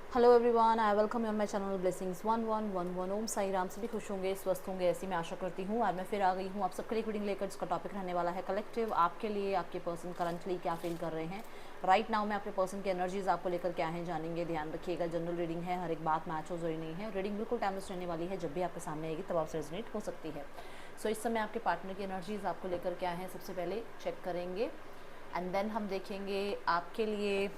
Hello everyone, I welcome you on my channel blessings 1111। ओम साई राम। सभी खुश होंगे, स्वस्थ होंगे, ऐसी मैं आशा करती हूँ। आज मैं फिर आ गई हूँ आप सबके लिए रीडिंग लेकर, जिसका टॉपिक रहने वाला है कलेक्टिव। आपके लिए आपके पर्सन करंटली क्या फील कर रहे हैं राइट नाउ में, आपके पर्सन की एनर्जीज आपको लेकर क्या है जानेंगे। ध्यान रखिएगा, जनरल रीडिंग है, हर एक बात मैच हो जरूरी नहीं है। रीडिंग बिल्कुल टाइमलेस रहने वाली है, जब भी आपके सामने आएगी तब आपसे रेजोनेट हो सकती है। सो इस समय आपके पार्टनर की एनर्जीज आपको लेकर क्या है, सबसे पहले चेक करेंगे एंड देन हम देखेंगे आपके लिए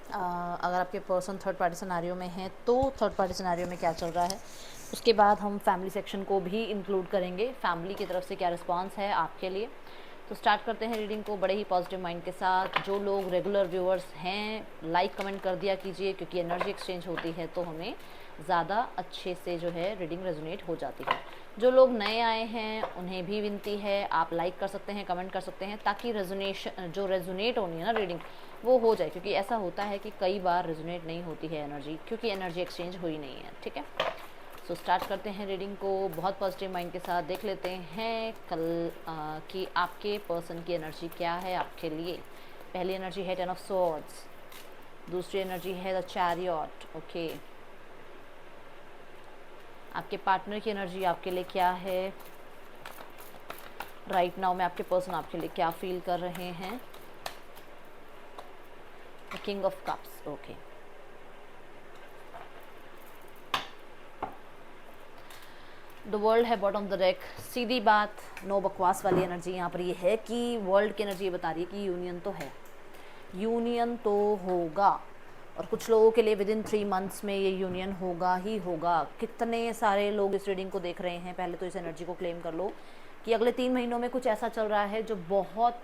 अगर आपके पर्सन थर्ड पार्टी सिनेरियो में है तो थर्ड पार्टी सिनेरियो में क्या चल रहा है। उसके बाद हम फैमिली सेक्शन को भी इंक्लूड करेंगे, फैमिली की तरफ से क्या रिस्पांस है आपके लिए। तो स्टार्ट करते हैं रीडिंग को बड़े ही पॉजिटिव माइंड के साथ। जो लोग रेगुलर व्यूअर्स हैं, लाइक कमेंट कर दिया कीजिए, क्योंकि एनर्जी एक्सचेंज होती है तो हमें ज़्यादा अच्छे से जो है रीडिंग रेजोनेट हो जाती है। जो लोग नए आए हैं उन्हें भी विनती है, आप लाइक कर सकते हैं, कमेंट कर सकते हैं, ताकि रेजोनेशन जो रेजोनेट होनी है ना रीडिंग, वो हो जाए। क्योंकि ऐसा होता है कि कई बार रेजोनेट नहीं होती है एनर्जी, क्योंकि एनर्जी एक्सचेंज हुई नहीं है। ठीक है, सो स्टार्ट करते हैं रीडिंग को बहुत पॉजिटिव माइंड के साथ। देख लेते हैं कल कि आपके पर्सन की एनर्जी क्या है आपके लिए। पहली एनर्जी है 10 ऑफ सॉर्ड्स, दूसरी एनर्जी है द चैरियट। ओके, आपके पार्टनर की एनर्जी आपके लिए क्या है राइट नाउ में, आपके पर्सन आपके लिए क्या फील कर रहे हैं। King of cups. Okay, the world है बॉटम ऑफ द डेक। सीधी बात, नो बकवास वाली एनर्जी यहाँ पर ये है कि वर्ल्ड की एनर्जी ये बता रही है कि यूनियन तो है, यूनियन तो होगा, और कुछ लोगों के लिए विद इन 3 मंथ्स में ये यूनियन होगा ही होगा। कितने सारे लोग इस रीडिंग को देख रहे हैं, पहले तो इस एनर्जी को क्लेम कर लो कि अगले 3 महीनों में कुछ ऐसा चल रहा है जो बहुत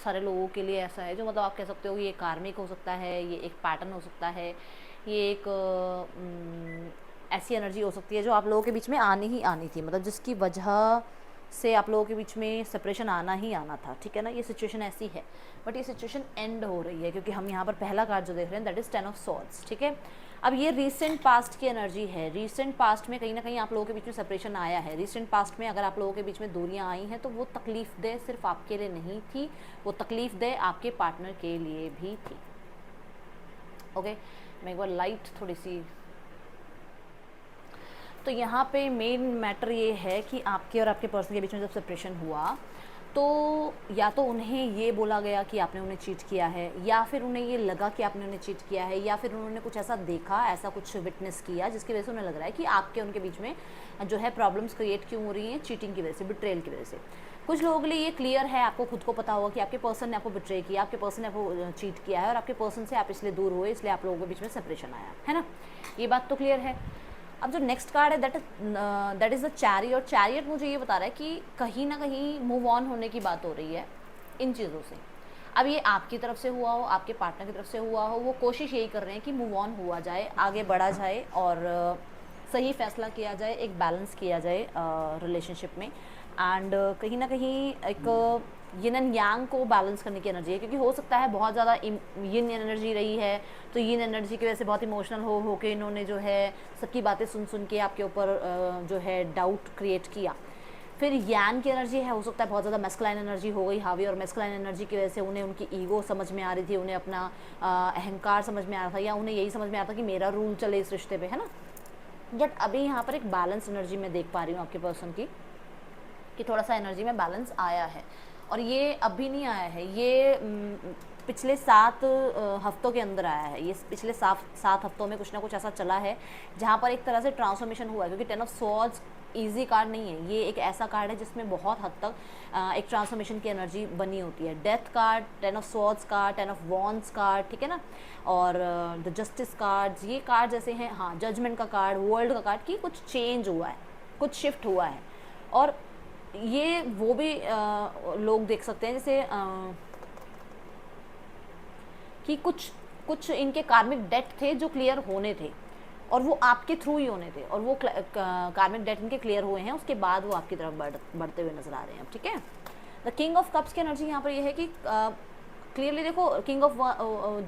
सारे लोगों के लिए ऐसा है, जो मतलब आप कह सकते हो ये कार्मिक हो सकता है, ये एक पैटर्न हो सकता है, ये एक ऐसी एनर्जी हो सकती है जो आप लोगों के बीच में आनी ही आनी थी, मतलब जिसकी वजह से आप लोगों के बीच में सेपरेशन आना ही आना था। ठीक है ना, ये सिचुएशन ऐसी है, बट ये सिचुएशन एंड हो रही है, क्योंकि हम यहाँ पर पहला कार्ड जो देख रहे हैं दैट इज़ 10 ऑफ सॉर्ड्स। ठीक है, अब ये रीसेंट पास्ट की एनर्जी है। रीसेंट पास्ट में कहीं ना कहीं आप लोगों के बीच में सेपरेशन आया है। रीसेंट पास्ट में अगर आप लोगों के बीच में दूरियां आई हैं तो वो तकलीफ दे सिर्फ आपके लिए नहीं थी, वो तकलीफ दे आपके पार्टनर के लिए भी थी। ओके, मैं एक बार लाइट थोड़ी सी, तो यहाँ पे मेन मैटर ये है कि आपके और आपके पर्सन के बीच में जब सेपरेशन हुआ तो या तो उन्हें ये बोला गया कि आपने उन्हें चीट किया है, या फिर उन्हें ये लगा कि आपने उन्हें चीट किया है, या फिर उन्होंने कुछ ऐसा देखा, ऐसा कुछ विटनेस किया जिसकी वजह से उन्हें लग रहा है कि आपके उनके बीच में जो है प्रॉब्लम्स क्रिएट क्यों हो रही हैं, चीटिंग की वजह से, बिट्रेल की वजह से। कुछ लोगों के लिए ये क्लियर है, आपको खुद को पता होगा कि आपके पर्सन ने आपको बिट्रे किया, आपके पर्सन ने आपको चीट किया है, और आपके पर्सन से आप इसलिए दूर हुए, इसलिए आप लोगों के बीच में सेपरेशन आया है ना, ये बात तो क्लियर है। अब जो नेक्स्ट कार्ड है that is the chariot. Chariot मुझे ये बता रहा है कि कहीं ना कहीं मूव ऑन होने की बात हो रही है इन चीज़ों से। अब ये आपकी तरफ से हुआ हो, आपके पार्टनर की तरफ से हुआ हो, वो कोशिश यही कर रहे हैं कि मूव ऑन हुआ जाए, आगे बढ़ा जाए, और सही फैसला किया जाए, एक बैलेंस किया जाए रिलेशनशिप में। एंड कहीं ना कहीं एक यिन एंड यांग को बैलेंस करने की एनर्जी है, क्योंकि हो सकता है बहुत ज़्यादा यिन एनर्जी रही है, तो यिन एनर्जी की वजह से बहुत इमोशनल हो के इन्होंने जो है सबकी बातें सुन सुन के आपके ऊपर जो है डाउट क्रिएट किया। फिर यान की एनर्जी है, हो सकता है बहुत ज़्यादा मेस्कुलाइन एनर्जी हो गई हावी, और मेस्कुलाइन एनर्जी की वजह से उन्हें उनकी ईगो समझ में आ रही थी, उन्हें अपना अहंकार समझ में आ रहा था, या उन्हें यही समझ में आ रहा था कि मेरा रूल चले इस रिश्ते पे, है ना। बट अभी यहाँ पर एक बैलेंस एनर्जी मैं देख पा रही हूँ आपके पर्सन की, कि थोड़ा सा एनर्जी में बैलेंस आया है, और ये अभी नहीं आया है, ये पिछले 7 हफ्तों के अंदर आया है। ये पिछले 7 हफ्तों में कुछ ना कुछ ऐसा चला है जहाँ पर एक तरह से ट्रांसफॉर्मेशन हुआ है, क्योंकि 10 ऑफ सॉर्ड्स ईजी कार्ड नहीं है, ये एक ऐसा कार्ड है जिसमें बहुत हद तक एक ट्रांसफॉर्मेशन की एनर्जी बनी होती है। Death card, 10 of swords card, 10 of wands card, ठीक है ना, और द जस्टिस कार्ड्स, ये कार्ड जैसे हैं, हाँ, जजमेंट का कार्ड, वर्ल्ड का कार्ड, की कुछ चेंज हुआ है, कुछ शिफ्ट हुआ है। और ये वो भी लोग देख सकते हैं जैसे कि कुछ कुछ इनके कार्मिक डेट थे जो क्लियर होने थे, और वो आपके थ्रू ही होने थे, और वो कार्मिक डेट इनके क्लियर हुए हैं, उसके बाद वो आपकी तरफ बढ़ते हुए नजर आ रहे हैं। ठीक है, द किंग ऑफ कप्स की एनर्जी यहाँ पर ये है कि क्लियरली देखो, किंग ऑफ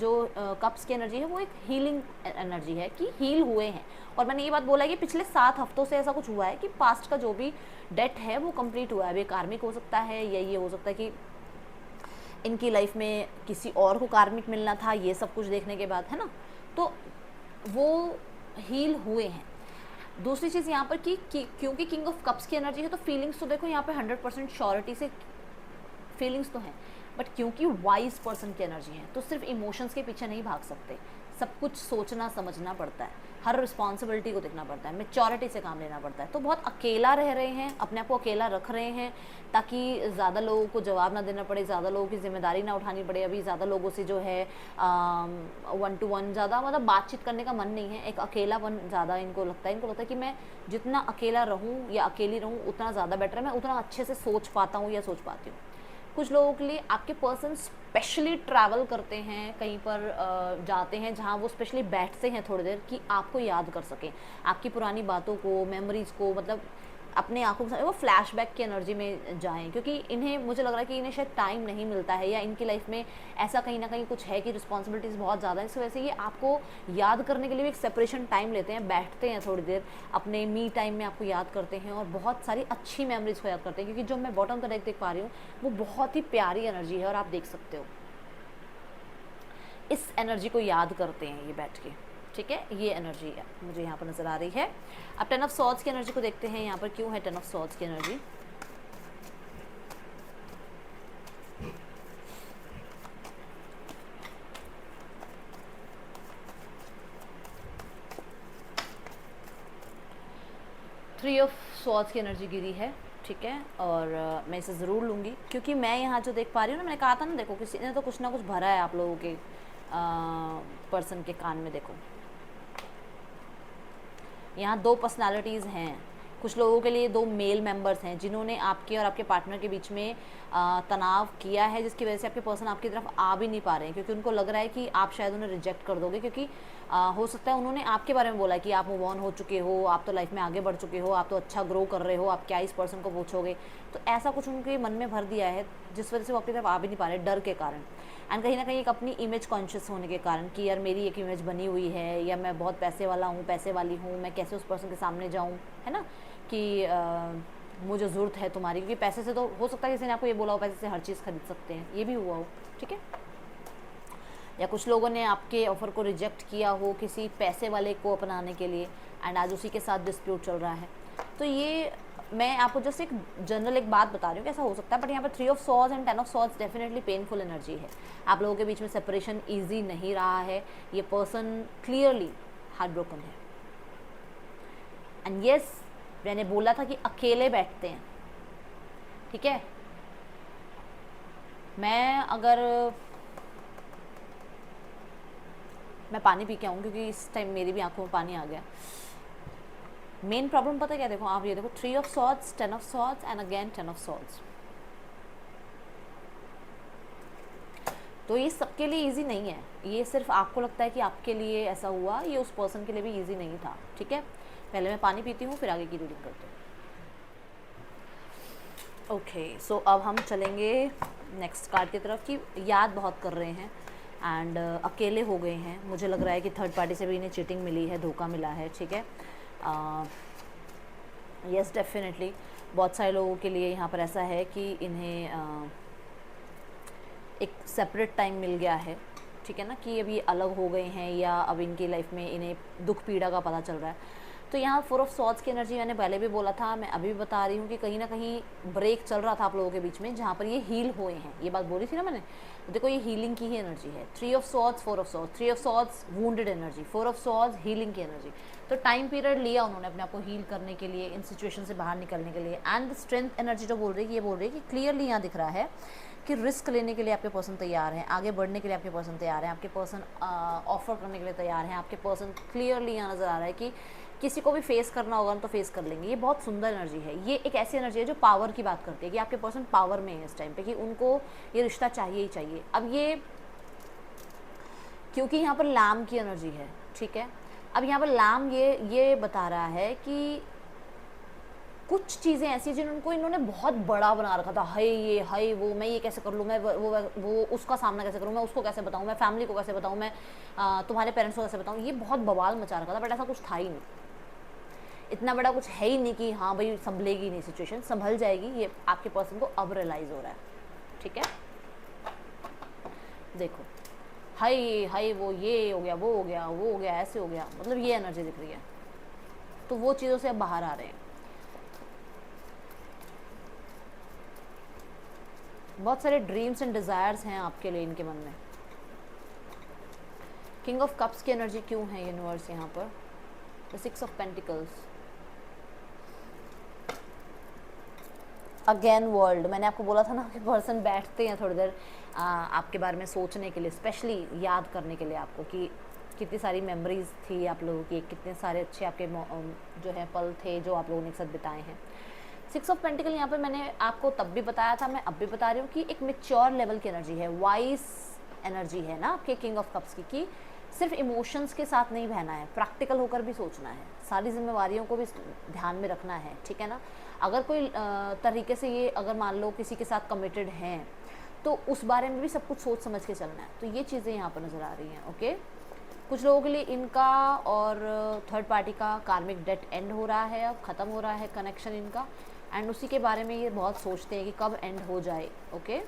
जो कप्स की एनर्जी है वो एक हीलिंग एनर्जी है, कि हील हुए हैं। और मैंने ये बात बोला है कि पिछले 7 हफ्तों से ऐसा कुछ हुआ है कि पास्ट का जो भी डेट है वो कंप्लीट हुआ है। अब ये कार्मिक हो सकता है, या ये हो सकता है कि इनकी लाइफ में किसी और को कार्मिक मिलना था, ये सब कुछ देखने के बाद, है ना। तो वो हील हुए हैं। दूसरी चीज़ यहाँ पर कि क्योंकि किंग ऑफ कप्स की एनर्जी है तो फीलिंग्स तो देखो यहाँ पे 100% श्योरिटी से फीलिंग्स तो हैं, बट क्योंकि वाइज पर्सन की एनर्जी है तो सिर्फ इमोशंस के पीछे नहीं भाग सकते, सब कुछ सोचना समझना पड़ता है, हर रिस्पॉन्सिबिलिटी को देखना पड़ता है, मैच्योरिटी से काम लेना पड़ता है। तो बहुत अकेला रह रहे हैं, अपने आप को अकेला रख रहे हैं ताकि ज़्यादा लोगों को जवाब ना देना पड़े, ज़्यादा लोगों की जिम्मेदारी ना उठानी पड़े। अभी ज़्यादा लोगों से जो है 1-to-1 ज़्यादा मतलब बातचीत करने का मन नहीं है, एक अकेलापन ज़्यादा इनको लगता है कि मैं जितना अकेला रहूँ या अकेली रहूँ उतना ज़्यादा बेटर है, मैं उतना अच्छे से सोच पाता हूँ या सोच पाती हूँ। कुछ लोगों के लिए आपके पर्सन स्पेशली ट्रैवल करते हैं, कहीं पर जाते हैं जहाँ वो स्पेशली बैठते हैं थोड़ी देर कि आपको याद कर सकें, आपकी पुरानी बातों को, मेमोरीज़ को, मतलब अपने आंखों के सामने वो फ्लैशबैक की एनर्जी में जाएं, क्योंकि इन्हें मुझे लग रहा है कि इन्हें शायद टाइम नहीं मिलता है या इनकी लाइफ में ऐसा कहीं ना कहीं कुछ है कि रिस्पॉन्सिबिलिटीज़ बहुत ज़्यादा है, इस वजह से ये आपको याद करने के लिए भी एक सेपरेशन टाइम लेते हैं, बैठते हैं थोड़ी देर अपने मी टाइम में आपको याद करते हैं और बहुत सारी अच्छी मेमोरीज को याद करते हैं। क्योंकि जो मैं बॉटम का डेक देख पा रही हूँ वो बहुत ही प्यारी एनर्जी है और आप देख सकते हो इस एनर्जी को याद करते हैं ये बैठ के, ठीक है, ये एनर्जी है मुझे यहाँ पर नज़र आ रही है। अब 10 ऑफ सॉर्ड्स की एनर्जी को देखते हैं यहाँ पर क्यों है 10 ऑफ सॉर्ड्स की एनर्जी। थ्री ऑफ सॉर्ड्स की एनर्जी गिरी है, ठीक है, और मैं इसे ज़रूर लूँगी क्योंकि मैं यहाँ जो देख पा रही हूँ ना, मैंने कहा था ना, देखो किसी ने तो कुछ ना कुछ भरा है आप लोगों के पर्सन के कान में। देखो यहाँ दो पर्सनालिटीज़ हैं, कुछ लोगों के लिए दो मेल मेंबर्स हैं जिन्होंने आपके और आपके पार्टनर के बीच में तनाव किया है, जिसकी वजह से आपके पर्सन आपकी तरफ आ भी नहीं पा रहे हैं क्योंकि उनको लग रहा है कि आप शायद उन्हें रिजेक्ट कर दोगे। क्योंकि हो सकता है उन्होंने आपके बारे में बोला कि आप मूव ऑन हो चुके हो, आप तो लाइफ में आगे बढ़ चुके हो, आप तो अच्छा ग्रो कर रहे हो, आप क्या इस पर्सन को पूछोगे। तो ऐसा कुछ उनके मन में भर दिया है जिस वजह से वो आपकी तरफ आ भी नहीं पा रहे डर के कारण, एंड कहीं ना कहीं एक अपनी इमेज कॉन्शियस होने के कारण कि यार मेरी एक इमेज बनी हुई है या मैं बहुत पैसे वाला हूँ, पैसे वाली हूँ, मैं कैसे उस पर्सन के सामने जाऊँ, है ना, कि मुझे ज़रूरत है तुम्हारी, क्योंकि पैसे से तो हो सकता है किसी ने आपको ये बोला हो पैसे से हर चीज़ खरीद सकते हैं, ये भी हुआ हो, ठीक है। या कुछ लोगों ने आपके ऑफ़र को रिजेक्ट किया हो किसी पैसे वाले को अपनाने के लिए एंड आज उसी के साथ डिस्प्यूट चल रहा है। तो ये मैं आपको जस्ट एक जनरल एक बात बता रही हूँ कि ऐसा हो सकता है, बट यहाँ पर 3 of swords and 10 of swords definitely painful energy है। आप लोगों के बीच में सेपरेशन ईजी नहीं रहा है, ये पर्सन क्लियरली हार्ट ब्रोकन है। एंड येस, मैंने बोला था कि अकेले बैठते हैं, ठीक है। मैं पानी पी के आऊँ क्योंकि इस टाइम मेरी भी आंखों में पानी आ गया। मेन प्रॉब्लम पता है क्या, देखो आप ये देखो 3 of swords, 10 of swords and again 10 of swords. तो ये सबके लिए इजी नहीं है, ये सिर्फ आपको लगता है कि आपके लिए ऐसा हुआ, ये उस पर्सन के लिए भी इजी नहीं था, ठीक है। पहले मैं पानी पीती हूँ फिर आगे की रीडिंग करते हैं। ओके, सो अब हम चलेंगे नेक्स्ट कार्ड की तरफ कि याद बहुत कर रहे हैं एंड अकेले हो गए हैं। मुझे लग रहा है कि थर्ड पार्टी से भी इन्हें चीटिंग मिली है, धोखा मिला है, ठीक है। यस डेफिनेटली बहुत सारे लोगों के लिए यहाँ पर ऐसा है कि इन्हें एक सेपरेट टाइम मिल गया है, ठीक है ना, कि अभी अलग हो गए हैं या अब इनकी लाइफ में इन्हें दुख पीड़ा का पता चल रहा है। तो यहाँ 4 ऑफ सॉर्ड्स की एनर्जी मैंने पहले भी बोला था, मैं अभी भी बता रही हूँ कि कहीं ना कहीं ब्रेक चल रहा था आप लोगों के बीच में जहाँ पर ये हील हुए हैं, ये बात बोली थी ना मैंने। तो देखो ये हीलिंग की ही एनर्जी है। 3 of swords, 4 of swords, 3 of swords wounded energy, 4 of swords healing की एनर्जी। तो टाइम पीरियड लिया उन्होंने अपने आप को हील करने के लिए, इन सिचुएशन से बाहर निकलने के लिए। एंड स्ट्रेंथ एनर्जी जो बोल रही है, ये बोल रही है कि क्लियरली यहाँ दिख रहा है कि रिस्क लेने के लिए आपके पर्सन तैयार हैं, आगे बढ़ने के लिए आपके पर्सन तैयार हैं, आपके पर्सन ऑफर करने के लिए तैयार हैं, आपके पर्सन क्लियरली यहाँ नज़र आ रहा है कि किसी को भी फेस करना होगा तो फेस कर लेंगे। ये बहुत सुंदर एनर्जी है, ये एक ऐसी एनर्जी है जो पावर की बात करती है कि आपके पर्सन पावर में है इस टाइम पे, कि उनको ये रिश्ता चाहिए ही चाहिए। अब ये क्योंकि यहाँ पर लाम की एनर्जी है, ठीक है। अब यहाँ पर लाम ये बता रहा है कि कुछ चीज़ें ऐसी जिनको इन्होंने बहुत बड़ा बना रखा था, हाय वो, मैं ये कैसे कर लूँ, मैं वो उसका सामना कैसे करूँ, मैं उसको कैसे बताऊँ, मैं फैमिली को कैसे बताऊँ, मैं तुम्हारे पेरेंट्स को कैसे बताऊँ, ये बहुत बवाल मचा रखा था। बट ऐसा कुछ था ही नहीं, इतना बड़ा कुछ है ही नहीं कि हाँ भाई संभलेगी नहीं, सिचुएशन संभल जाएगी। ये आपके पर्सन को अब रियलाइज़ हो रहा है, ठीक है। देखो हाय हाय वो ये हो गया, वो हो गया, वो हो गया, ऐसे हो गया, मतलब ये एनर्जी दिख रही है। तो वो चीज़ों से अब बाहर आ रहे हैं। बहुत सारे ड्रीम्स एंड डिज़ायर्स हैं आपके लिए इनके मन में। किंग ऑफ कप्स की एनर्जी क्यों है यूनिवर्स यहाँ पर? The 6 of pentacles, again world. मैंने आपको बोला था ना कि पर्सन बैठते हैं थोड़ी देर आपके बारे में सोचने के लिए, स्पेशली याद करने के लिए आपको कि कितनी सारी मेमोरीज थी आप लोगों की, कितने सारे अच्छे आपके जो है पल थे जो आप लोगों ने एक साथ बिताए हैं। 6 ऑफ पेंटिकल यहाँ पर मैंने आपको तब भी बताया था, मैं अब भी बता रही हूँ कि एक मेच्योर लेवल की एनर्जी है, वाइस एनर्जी है ना आपके किंग ऑफ कप्स की, कि सिर्फ इमोशंस के साथ नहीं बहना है, प्रैक्टिकल होकर भी सोचना है, सारी जिम्मेवारियों को भी ध्यान में रखना है, ठीक है ना। अगर कोई तरीके से ये अगर मान लो किसी के साथ कमिटेड हैं तो उस बारे में भी सब कुछ सोच समझ के चलना है। तो ये चीज़ें यहाँ पर नज़र आ रही हैं। ओके, कुछ लोगों के लिए इनका और थर्ड पार्टी का कार्मिक डेट एंड हो रहा है, अब ख़त्म हो रहा है कनेक्शन इनका, एंड उसी के बारे में ये बहुत सोचते हैं कि कब एंड हो जाए। ओके,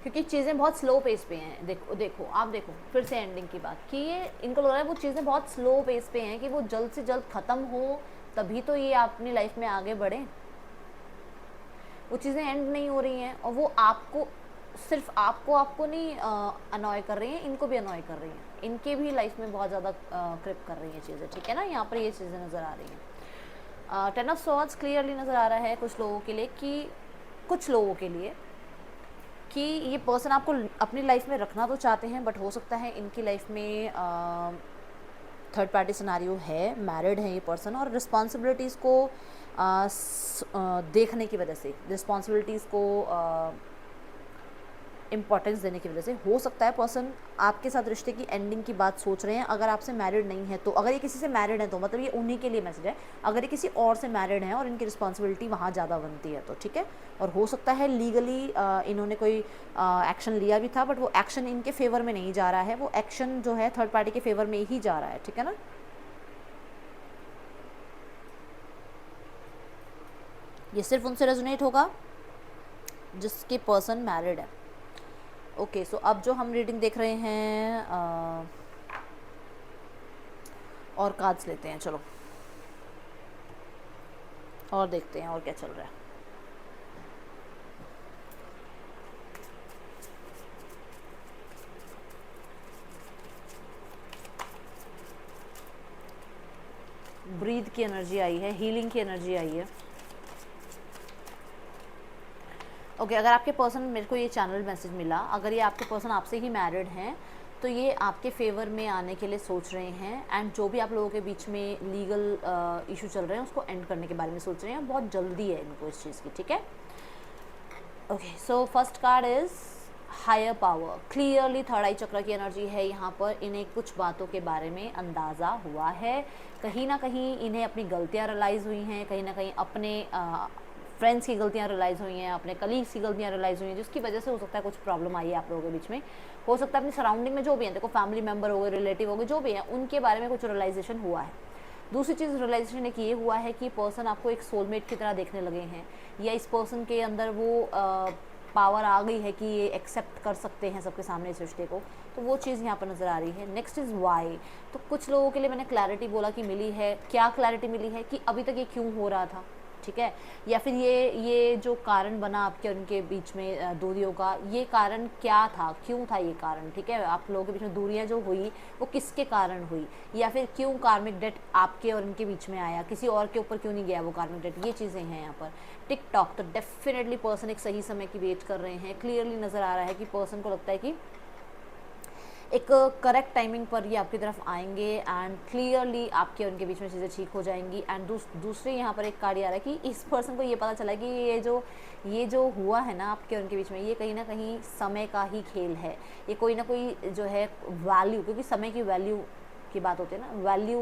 क्योंकि चीज़ें बहुत स्लो पेस पे हैं। देखो आप देखो फिर से एंडिंग की बात कि ये इनको लग रहा है वो चीज़ें बहुत स्लो पेस पे हैं कि वो जल्द से जल्द ख़त्म हो, तभी तो ये अपनी लाइफ में आगे बढ़े। वो चीज़ें एंड नहीं हो रही हैं और वो आपको सिर्फ आपको नहीं अनॉय कर रही हैं, इनको भी अनॉय कर रही हैं, इनके भी लाइफ में बहुत ज़्यादा क्रिप कर रही हैं चीज़ें, ठीक है ना। यहाँ पर ये चीज़ें नज़र आ रही हैं। 10 ऑफ स्वॉर्ड्स क्लियरली नज़र आ रहा है कुछ लोगों के लिए कि ये पर्सन आपको अपनी लाइफ में रखना तो चाहते हैं, बट हो सकता है इनकी लाइफ में थर्ड पार्टी सिनारियो है, मैरिड है ये पर्सन, और रिस्पॉन्सिबिलिटीज़ को देखने की वजह से, रिस्पॉन्सिबिलिटीज़ को इम्पॉर्टेंस देने की वजह से हो सकता है पर्सन आपके साथ रिश्ते की एंडिंग की बात सोच रहे हैं। अगर आपसे मैरिड नहीं है तो, अगर ये किसी से मैरिड है तो मतलब ये उन्हीं के लिए मैसेज है। अगर ये किसी और से मैरिड है और इनकी रिस्पॉन्सिबिलिटी वहाँ ज़्यादा बनती है तो ठीक है, और हो सकता है लीगली इन्होंने कोई एक्शन लिया भी था, बट वो एक्शन इनके फेवर में नहीं जा रहा है, वो एक्शन जो है थर्ड पार्टी के फेवर में ही जा रहा है, ठीक है ना। ये सिर्फ उनसे रेजोनेट होगा जिसके पर्सन मैरिड है। ओके, सो अब जो हम रीडिंग देख रहे हैं और कार्ड्स लेते हैं, चलो और देखते हैं और क्या चल रहा है। ब्रीथ की एनर्जी आई है, हीलिंग की एनर्जी आई है। ओके, अगर आपके पर्सन, मेरे को ये चैनल मैसेज मिला, अगर ये आपके पर्सन आपसे ही मैरिड हैं तो ये आपके फेवर में आने के लिए सोच रहे हैं, एंड जो भी आप लोगों के बीच में लीगल इशू चल रहे हैं उसको एंड करने के बारे में सोच रहे हैं। बहुत जल्दी है इनको इस चीज़ की, ठीक है। Okay, so first card is higher power. Clearly third eye chakra की एनर्जी है यहाँ पर। इन्हें कुछ बातों के बारे में अंदाज़ा हुआ है, कहीं ना कहीं इन्हें अपनी गलतियाँ रियलाइज़ हुई हैं, कहीं ना कहीं अपने फ्रेंड्स की गलतियाँ रियलाइज़ हुई हैं, अपने कलीग्स की गलतियाँ रियलाइज़ हुई हैं, जिसकी वजह से हो सकता है कुछ प्रॉब्लम आई है आप लोगों के बीच में। हो सकता है अपनी सराउंडिंग में जो भी हैं, देखो फैमिली मेम्बर हो गए, रिलेटिव हो गए, जो भी हैं, उनके बारे में कुछ रियलाइजेशन हुआ है। दूसरी चीज़ रियलाइजेशन एक ये हुआ है कि पर्सन आपको एक सोलमेट की तरह देखने लगे हैं, या इस पर्सन के अंदर वो पावर आ गई है कि ये एक्सेप्ट कर सकते हैं सबके सामने इस रिश्ते को। तो वो चीज़ यहाँ पर नज़र आ रही है। Next is why. तो कुछ लोगों के लिए मैंने क्लैरिटी बोला कि मिली है। क्या क्लैरिटी मिली है कि अभी तक ये क्यों हो रहा था, ठीक है, या फिर ये जो कारण बना आपके और उनके बीच में दूरियों का, ये कारण क्या था, क्यों था ये कारण, ठीक है। आप लोगों के बीच में दूरियां जो हुई वो किसके कारण हुई, या फिर क्यों कार्मिक डेट आपके और उनके बीच में आया, किसी और के ऊपर क्यों नहीं गया वो कार्मिक डेट। ये चीज़ें हैं यहाँ पर। टिक टॉक, तो डेफिनेटली पर्सन एक सही समय की वेट कर रहे हैं। क्लियरली नज़र आ रहा है कि पर्सन को लगता है कि एक करेक्ट टाइमिंग पर ये आपकी तरफ आएंगे, एंड क्लियरली आपके और उनके बीच में चीज़ें ठीक हो जाएंगी। एंड दूसरे यहाँ पर एक कार्ड आ रहा है कि इस पर्सन को ये पता चला कि ये जो हुआ है ना आपके और उनके बीच में, ये कहीं ना कहीं समय का ही खेल है। ये कोई ना कोई जो है वैल्यू, क्योंकि समय की वैल्यू की बात होती है ना, वैल्यू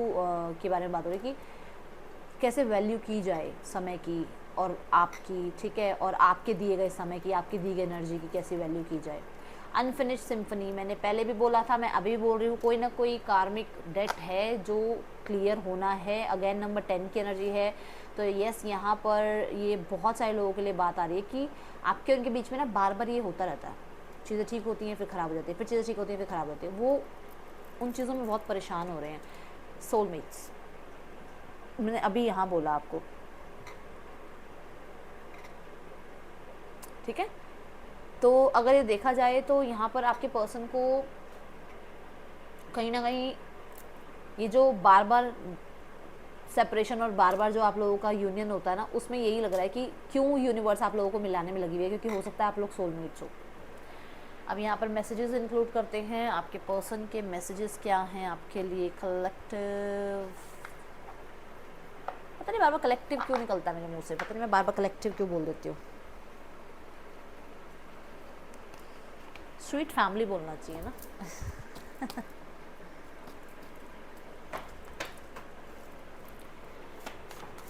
के बारे में बात हो रही है कि कैसे वैल्यू की जाए समय की और आपकी, ठीक है, और आपके दिए गए समय की, आपकी दी गई एनर्जी की कैसी वैल्यू की जाए। अनफिनिश्ड सिम्फनी, मैंने पहले भी बोला था, मैं अभी भी बोल रही हूँ, कोई ना कोई कार्मिक डेट है जो क्लियर होना है। अगेन नंबर 10 की एनर्जी है। तो यस, यहाँ पर ये बहुत सारे लोगों के लिए बात आ रही है कि आपके उनके बीच में ना बार बार ये होता रहता है, चीज़ें ठीक होती हैं फिर ख़राब हो जाती है, फिर चीज़ें ठीक होती हैं फिर ख़राब होती है, वो उन चीज़ों में बहुत परेशान हो रहे हैं। सोलमेट्स मैंने अभी यहाँ बोला आपको, ठीक है। तो अगर ये देखा जाए तो यहाँ पर आपके पर्सन को कहीं ना कहीं ये जो बार बार सेपरेशन और बार बार जो आप लोगों का यूनियन होता है ना, उसमें यही लग रहा है कि क्यों यूनिवर्स आप लोगों को मिलाने में लगी हुई है, क्योंकि हो सकता है आप लोग सोलमेट्स हो। अब यहाँ पर मैसेजेस इंक्लूड करते हैं, आपके पर्सन के मैसेजेस क्या हैं आपके लिए कलेक्टिव। पता नहीं बार बार कलेक्टिव क्यों निकलता है मेरे मुंह से, पता नहीं मैं बार बार कलेक्टिव क्यों बोल देती हूँ। स्वीट फैमिली बोलना चाहिए ना।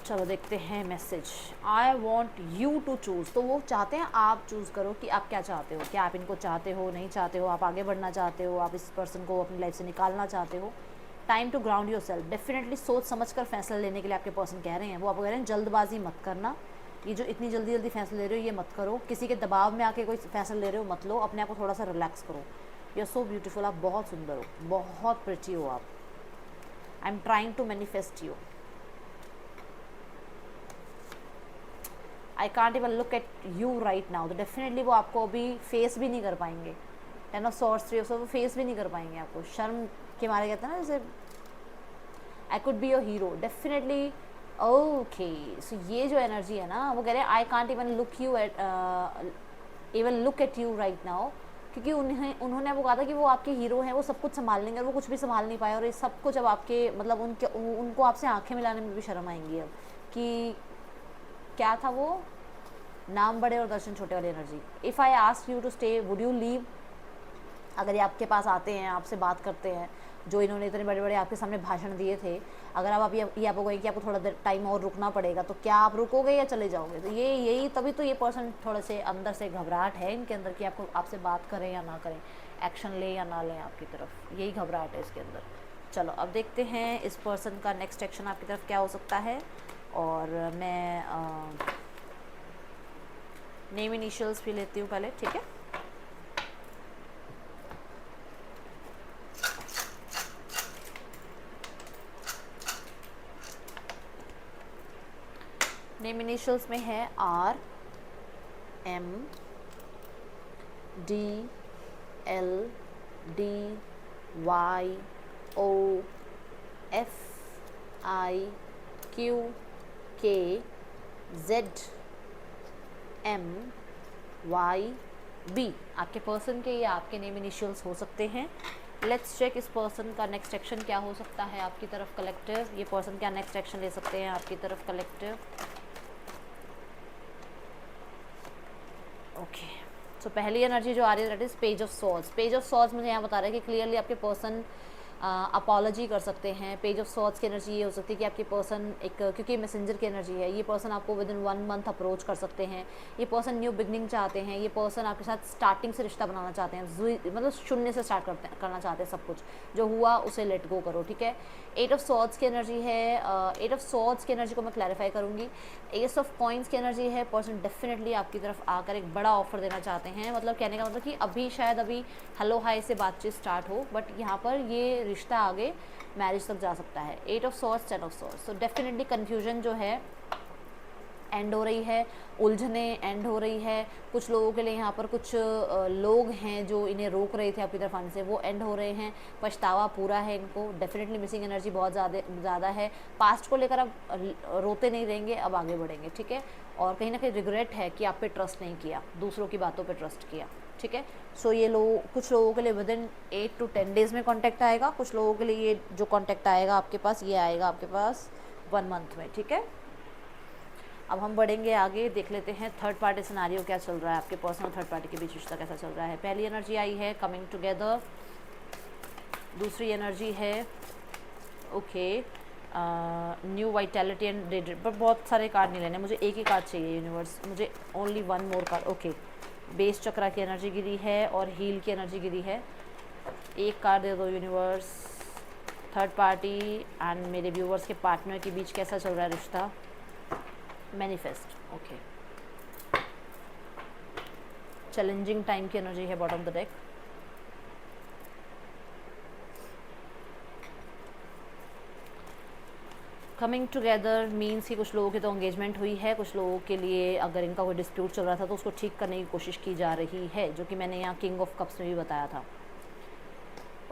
चलो देखते हैं message. I want you to choose, तो वो चाहते हैं आप चूज़ करो कि आप क्या चाहते हो, क्या आप इनको चाहते हो, नहीं चाहते हो, आप आगे बढ़ना चाहते हो, आप इस पर्सन को अपनी लाइफ से निकालना चाहते हो। Time to ground yourself, definitely सोच समझ कर फैसला लेने के लिए आपके पर्सन कह रहे हैं। वो आपको कह रहे हैं जल्दबाजी मत करना, ये जो इतनी जल्दी जल्दी फैसला ले रहे हो ये मत करो, किसी के दबाव में आके कोई फैसला ले रहे हो मत लो, अपने आप को थोड़ा सा रिलैक्स करो। यू आर सो ब्यूटीफुल, आप बहुत सुंदर हो, बहुत प्रिटी हो आप। I am trying to manifest you, I can't even look at you right now. तो डेफिनेटली वो आपको अभी फेस भी नहीं कर पाएंगे। 10 ऑफ सॉर्ड्स 3 ऑफ सॉर्ड्स, वो फेस भी नहीं कर पाएंगे आपको, शर्म के मारे कहते हैं ना जैसे I could be your hero, definitely. Okay, so ये जो एनर्जी है ना, वो कह रहे हैं I can't even look you at even look at you right now, क्योंकि उन्होंने वो कहा था कि वो आपके हीरो हैं, वो सब कुछ संभाल लेंगे, और वो कुछ भी संभाल नहीं पाए, और ये सब कुछ अब आपके मतलब उनको आपसे आंखें मिलाने में भी शर्म आएंगी अब कि क्या था वो, नाम बड़े और दर्शन छोटे वाली energy. If I ask you to stay would you leave, अगर ये आपके पास आते हैं, आपसे बात करते हैं, जो इन्होंने इतने बड़े बड़े आपके सामने भाषण दिए थे, अगर आप ये आपको कहें कि आपको थोड़ा देर टाइम और रुकना पड़ेगा, तो क्या आप रुकोगे या चले जाओगे? तो ये यही तभी तो ये पर्सन थोड़े से अंदर से घबराहट है इनके अंदर कि आपको आपसे बात करें या ना करें, एक्शन लें या ना लें आपकी तरफ, यही घबराहट है इसके अंदर। चलो अब देखते हैं इस पर्सन का नेक्स्ट एक्शन आपकी तरफ क्या हो सकता है। और मैं नेम इनिशियल्स भी लेती हूँ पहले, ठीक है। नेम इनिशियल्स में है R M D L D Y O F I Q K Z M Y B। आपके पर्सन के ये आपके नेम इनिशियल्स हो सकते हैं। लेट्स चेक इस पर्सन का नेक्स्ट एक्शन क्या हो सकता है आपकी तरफ कलेक्टिव। ये पर्सन क्या नेक्स्ट एक्शन ले सकते हैं आपकी तरफ कलेक्टिव। ओके, सो पहली एनर्जी जो आ रही है that is page of swords. Page of swords मुझे यहाँ बता रहा है कि क्लियरली आपके पर्सन अपॉलॉजी कर सकते हैं। पेज ऑफ सॉर्ड्स की एनर्जी ये हो सकती है कि आपके पर्सन एक, क्योंकि मैसेंजर की एनर्जी है, ये पर्सन आपको विद इन 1 मंथ अप्रोच कर सकते हैं। ये पर्सन न्यू बिगनिंग चाहते हैं, ये पर्सन आपके साथ स्टार्टिंग से रिश्ता बनाना चाहते हैं, मतलब शून्य से स्टार्ट करना चाहते हैं। सब कुछ जो हुआ उसे लेट गो करो, ठीक है। 8 ऑफ सॉर्ड्स की एनर्जी है। 8 ऑफ सॉर्ड्स की एनर्जी को मैं क्लैरिफाई करूँगी। एस ऑफ कॉइन्स की एनर्जी है। पर्सन डेफिनेटली आपकी तरफ आकर एक बड़ा ऑफर देना चाहते हैं, मतलब कहने का मतलब कि अभी शायद अभी हेलो हाई से बातचीत स्टार्ट हो, बट यहाँ पर ये रिश्ता आगे मैरिज तक जा सकता है। 8 ऑफ सॉर्ड्स 10 ऑफ सॉर्ड्स, तो डेफिनेटली कन्फ्यूजन जो है एंड हो रही है, उलझने एंड हो रही है। कुछ लोगों के लिए यहाँ पर कुछ लोग हैं जो इन्हें रोक रहे थे आपकी तरफ आने से, वो एंड हो रहे हैं। पछतावा पूरा है इनको। डेफिनेटली मिसिंग एनर्जी बहुत ज़्यादा है। पास्ट को लेकर अब रोते नहीं रहेंगे, अब आगे बढ़ेंगे, ठीक है। और कहीं ना कहीं रिग्रेट है कि आप पे ट्रस्ट नहीं किया, दूसरों की बातों पे ट्रस्ट किया, ठीक है। सो ये लोग, कुछ लोगों के लिए विद इन 8 to 10 डेज़ में कॉन्टैक्ट आएगा। कुछ लोगों के लिए ये जो कॉन्टैक्ट आएगा आपके पास, ये आएगा आपके पास 1 मंथ में, ठीक है। अब हम बढ़ेंगे आगे, देख लेते हैं थर्ड पार्टी सिनारियो क्या चल रहा है, आपके पर्सनल थर्ड पार्टी के बीच रिश्ता कैसा चल रहा है। पहली एनर्जी आई है कमिंग टुगेदर। दूसरी एनर्जी है okay new vitality and dead, पर बहुत सारे कार्ड नहीं लेने, मुझे एक ही कार्ड चाहिए यूनिवर्स, मुझे ओनली 1 मोर कार्ड। ओके, बेस चक्रा की एनर्जी गिरी है और हील की एनर्जी गिरी है। एक कार्ड दे दो यूनिवर्स। थर्ड पार्टी एंड मेरे व्यूवर्स के पार्टनर के बीच कैसा चल रहा है रिश्ता। मैनिफेस्ट, ओके चैलेंजिंग टाइम की एनर्जी है bottom of the deck. Coming together means कि कुछ लोगों की तो एंगेजमेंट हुई है, कुछ लोगों के लिए अगर इनका कोई डिस्प्यूट चल रहा था तो उसको ठीक करने की कोशिश की जा रही है, जो कि मैंने यहाँ किंग ऑफ कप्स में भी बताया था।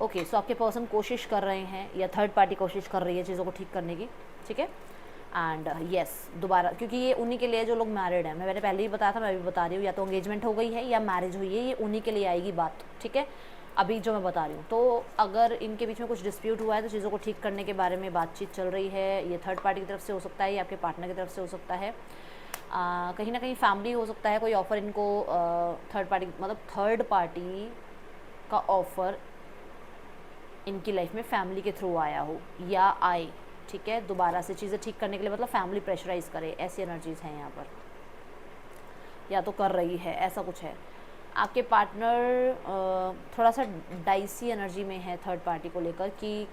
ओके, सो आपके पर्सन कोशिश कर रहे हैं या थर्ड पार्टी कोशिश कर रही है चीज़ों को ठीक करने की, ठीक है। एंड यस, दोबारा, क्योंकि ये उन्हीं के लिए जो लोग मैरिड हैं, मैंने पहले ही बताया था, मैं भी बता रही हूँ, या तो एंगेजमेंट हो गई है या मैरिज हुई है, ये उन्हीं के लिए आएगी बात, ठीक है, अभी जो मैं बता रही हूँ। तो अगर इनके बीच में कुछ डिस्प्यूट हुआ है तो चीज़ों को ठीक करने के बारे में बातचीत चल रही है। ये थर्ड पार्टी की तरफ से हो सकता है या आपके पार्टनर की तरफ से हो सकता है, कहीं ना कहीं फैमिली हो सकता है, कोई ऑफ़र इनको थर्ड पार्टी, मतलब थर्ड पार्टी का ऑफ़र इनकी लाइफ में फैमिली के थ्रू आया हो या आए, ठीक है, दोबारा से चीज़ें ठीक करने के लिए, मतलब फैमिली प्रेशराइज़ करे, ऐसी एनर्जीज़ हैं यहाँ पर, या तो कर रही है, ऐसा कुछ है। आपके पार्टनर थोड़ा सा डाइसी एनर्जी में है थर्ड पार्टी को लेकर कि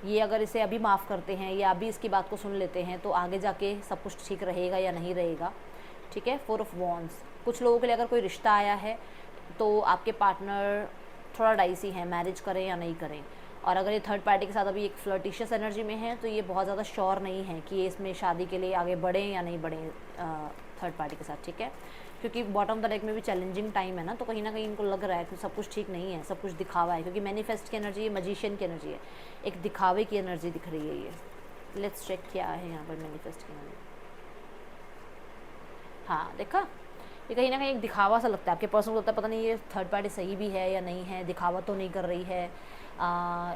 ये अगर इसे अभी माफ़ करते हैं या अभी इसकी बात को सुन लेते हैं तो आगे जाके सब कुछ ठीक रहेगा या नहीं रहेगा, ठीक है। 4 ऑफ वॉन्ड्स, कुछ लोगों के लिए अगर कोई रिश्ता आया है तो आपके पार्टनर थोड़ा डाइसी है, मैरिज करें या नहीं करें। और अगर ये थर्ड पार्टी के साथ अभी एक फ्लर्टिशियस एनर्जी में है तो ये बहुत ज़्यादा श्योर नहीं है कि ये इसमें शादी के लिए आगे बढ़ें या नहीं बढ़ें थर्ड पार्टी के साथ, ठीक है, क्योंकि बॉटम द डेक में भी चैलेंजिंग टाइम है ना, तो कहीं ना कहीं इनको लग रहा है कि सब कुछ ठीक नहीं है, सब कुछ दिखावा है, क्योंकि मैनिफेस्ट की एनर्जी है, मजिशियन की एनर्जी है, एक दिखावे की एनर्जी दिख रही है ये। लेट्स चेक क्या है यहाँ पर मैनिफेस्ट की एनर्जी। हाँ, देखा, ये कहीं ना कहीं एक दिखावा सा लगता है, आपके पर्सन को लगता है पता नहीं ये थर्ड पार्टी सही भी है या नहीं है, दिखावा तो नहीं कर रही है,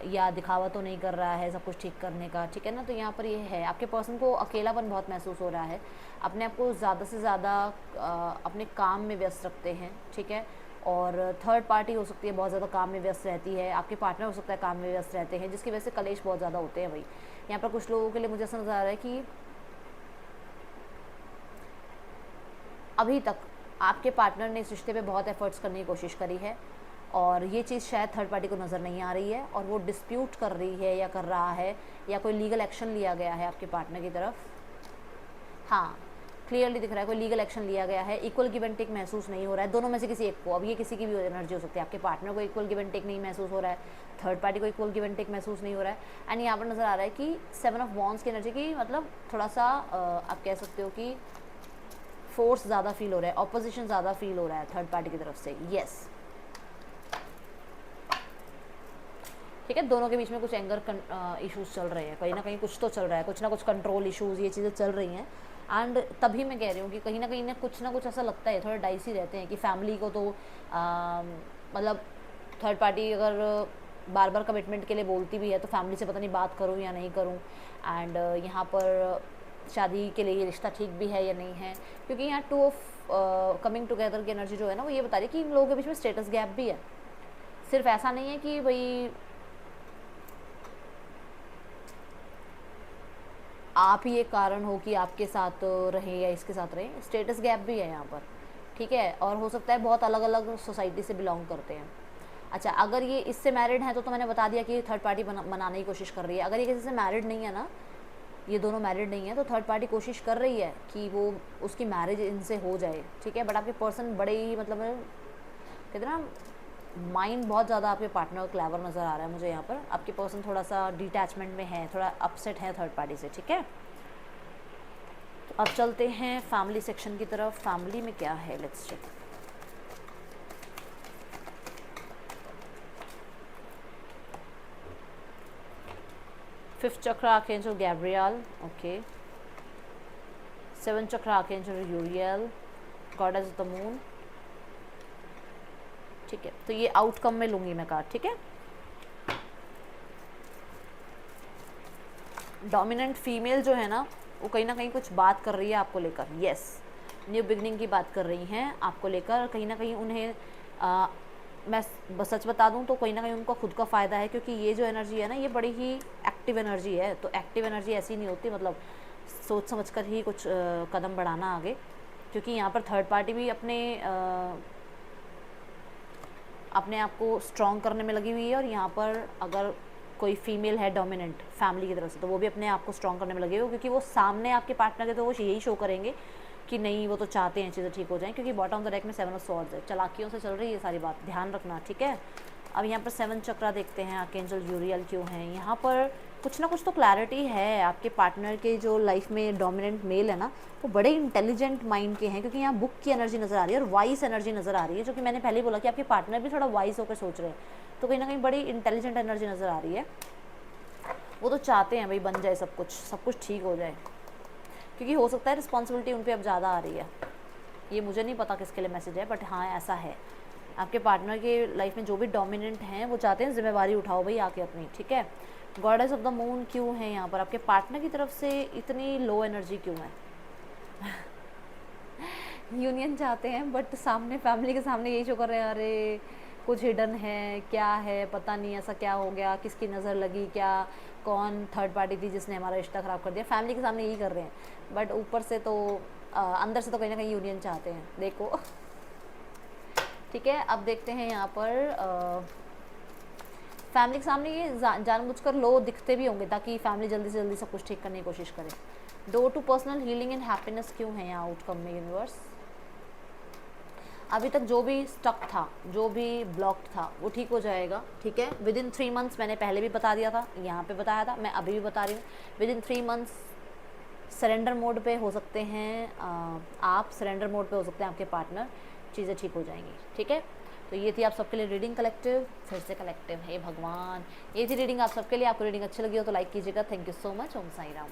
या दिखावा तो नहीं कर रहा है सब कुछ ठीक करने का, ठीक है ना। तो यहाँ पर ये है, आपके पर्सन को अकेलापन बहुत महसूस हो रहा है, अपने आप को ज़्यादा से ज़्यादा अपने काम में व्यस्त रखते हैं, ठीक है। और थर्ड पार्टी हो सकती है बहुत ज़्यादा काम में व्यस्त रहती है, आपके पार्टनर हो सकता है काम में व्यस्त रहते हैं, जिसकी वजह से कलेश बहुत ज़्यादा होते हैं भाई। यहाँ पर कुछ लोगों के लिए मुझे ऐसा नज़र आ रहा है कि अभी तक आपके पार्टनर ने इस रिश्ते पे बहुत एफर्ट्स करने की कोशिश करी है और ये चीज़ शायद थर्ड पार्टी को नज़र नहीं आ रही है और वो डिस्प्यूट कर रही है या कर रहा है या कोई लीगल एक्शन लिया गया है आपके पार्टनर की तरफ। हाँ, क्लियरली दिख रहा है कोई लीगल एक्शन लिया गया है, इक्वल गिव एंड टेक महसूस नहीं हो रहा है दोनों में से किसी एक को। अब ये किसी की भी एनर्जी हो सकती है, आपके पार्टनर को इक्वल गिव एंड टेक नहीं महसूस हो रहा है, थर्ड पार्टी को इक्वल गिव एंड टेक महसूस नहीं हो रहा है। एंड यहाँ पर नज़र आ रहा है कि 7 ऑफ वॉन्ड्स की एनर्जी की, मतलब थोड़ा सा आप कह सकते हो कि फोर्स ज़्यादा फील हो रहा है, ऑपोजिशन ज़्यादा फील हो रहा है थर्ड पार्टी की तरफ से। यस, ठीक है, दोनों के बीच में कुछ एंगर इश्यूज चल रहे हैं, कहीं ना कहीं कुछ तो चल रहा है, कुछ ना कुछ कंट्रोल इश्यूज, ये चीज़ें चल रही हैं। एंड तभी मैं कह रही हूँ कि कहीं ना कुछ ऐसा लगता है, थोड़ा डाइसी रहते हैं कि फैमिली को तो मतलब थर्ड पार्टी अगर बार बार कमिटमेंट के लिए बोलती भी है तो फैमिली से पता नहीं बात करूँ या नहीं करूँ। एंड यहाँ पर शादी के लिए ये रिश्ता ठीक भी है या नहीं है, क्योंकि यहाँ 2 ऑफ कमिंग टुगेदर की एनर्जी जो है ना वो ये बता रही है कि इन लोगों के बीच में स्टेटस गैप भी है। सिर्फ ऐसा नहीं है कि भाई आप ही एक कारण हो कि आपके साथ रहें या इसके साथ रहें, स्टेटस गैप भी है यहाँ पर, ठीक है। और हो सकता है बहुत अलग अलग सोसाइटी से बिलोंग करते हैं। अच्छा, अगर ये इससे मैरिड हैं तो मैंने बता दिया कि थर्ड पार्टी बनाने की कोशिश कर रही है। अगर ये किसी से मैरिड नहीं है ना, ये दोनों मैरिड नहीं है, तो थर्ड पार्टी कोशिश कर रही है कि वो उसकी मैरिज इनसे हो जाए, ठीक है। बट आपके पर्सन बड़े ही मतलब कहते हैं ना, माइंड बहुत ज़्यादा आपके पार्टनर क्लेवर नज़र आ रहा है मुझे यहाँ पर। आपके पर्सन थोड़ा सा डिटैचमेंट में है, थोड़ा अपसेट है थर्ड पार्टी से, ठीक है। तो अब चलते हैं फैमिली सेक्शन की तरफ। फैमिली में क्या है, लेट्स चेक। फिफ्थ चक्र आर्कएंजल गैब्रियल, ओके। 7th चक्र archangel यूरियल, goddess of the moon, ठीक है। तो ये आउटकम में लूंगी मैं कार्ड, ठीक है। डोमिनेंट फीमेल जो है ना वो कहीं ना कहीं कुछ बात कर रही है आपको लेकर। यस, न्यू बिगनिंग की बात कर रही हैं आपको लेकर। कहीं ना कहीं उन्हें मैं बस सच बता दूं तो कहीं ना कहीं उनको खुद का फ़ायदा है, क्योंकि ये जो एनर्जी है ना ये बड़ी ही एक्टिव एनर्जी है। तो एक्टिव एनर्जी ऐसी नहीं होती, मतलब सोच समझ कर ही कुछ कदम बढ़ाना आगे, क्योंकि यहाँ पर थर्ड पार्टी भी अपने आप को स्ट्रॉन्ग करने में लगी हुई है। और यहाँ पर अगर कोई फीमेल है डोमिनेंट फैमिली की तरफ से तो वो भी अपने आप को स्ट्रॉन्ग करने में लगे हुए, क्योंकि वो सामने आपके पार्टनर के तो वो यही शो करेंगे कि नहीं वो तो चाहते हैं चीज़ें ठीक हो जाएं, क्योंकि बॉटम ऑफ द डेक में 7 ऑफ स्वॉर्ड्स है, चालाकियों से चल रही है ये सारी बात, ध्यान रखना, ठीक है। अब यहाँ पर 7 चक्रा देखते हैं, आर्कएंजल यूरियल क्यों हैं यहाँ पर। कुछ ना कुछ तो क्लैरिटी है, आपके पार्टनर के जो लाइफ में डोमिनेंट मेल है ना, वो बड़े इंटेलिजेंट माइंड के हैं, क्योंकि यहाँ बुक की एनर्जी नज़र आ रही है और वाइस एनर्जी नज़र आ रही है, जो कि मैंने पहले ही बोला कि आपके पार्टनर भी थोड़ा वाइस होकर सोच रहे हैं, तो कहीं ना कहीं बड़ी इंटेलिजेंट एनर्जी नज़र आ रही है। वो तो चाहते हैं भाई बन जाए सब कुछ ठीक हो जाए, क्योंकि हो सकता है रिस्पॉन्सिबिलिटी उन पर अब ज़्यादा आ रही है। ये मुझे नहीं पता किसके लिए मैसेज है, बट हाँ ऐसा है। आपके पार्टनर के लाइफ में जो भी डोमिनेंट हैं वो चाहते हैं जिम्मेवारी उठाओ भाई आके अपनी, ठीक है। गॉडेस ऑफ द मून क्यों है यहाँ पर, आपके पार्टनर की तरफ से इतनी लो एनर्जी क्यों है। यूनियन चाहते हैं बट सामने फैमिली के सामने यही शो कर रहे हैं, अरे कुछ हिडन है, क्या है पता नहीं, ऐसा क्या हो गया, किसकी नज़र लगी, क्या कौन थर्ड पार्टी थी जिसने हमारा रिश्ता ख़राब कर दिया, फैमिली के सामने यही कर रहे हैं, बट ऊपर से तो अंदर से तो कहीं ना कहीं यूनियन चाहते हैं, देखो। ठीक है, अब देखते हैं यहाँ पर फैमिली के सामने ये जानबूझकर लो दिखते भी होंगे ताकि फैमिली जल्दी से जल्दी सब कुछ ठीक करने की कोशिश करे। Door to personal healing and happiness क्यों है यहाँ आउटकम में यूनिवर्स। अभी तक जो भी स्टक था, जो भी ब्लॉक्ड था, वो ठीक हो जाएगा, ठीक है। विद इन 3 मंथ्स, मैंने पहले भी बता दिया था, यहाँ पे बताया था, मैं अभी भी बता रही हूँ, with in 3 months surrender mode पे हो सकते हैं आप, सरेंडर मोड पे हो सकते हैं आपके पार्टनर, चीज़ें ठीक हो जाएंगी, ठीक है। तो ये थी आप सबके लिए रीडिंग कलेक्टिव, फिर से कलेक्टिव है भगवान, ये थी रीडिंग आप सबके लिए। आपको रीडिंग अच्छी लगी हो तो लाइक कीजिएगा। Thank you so much. Om Sai Ram.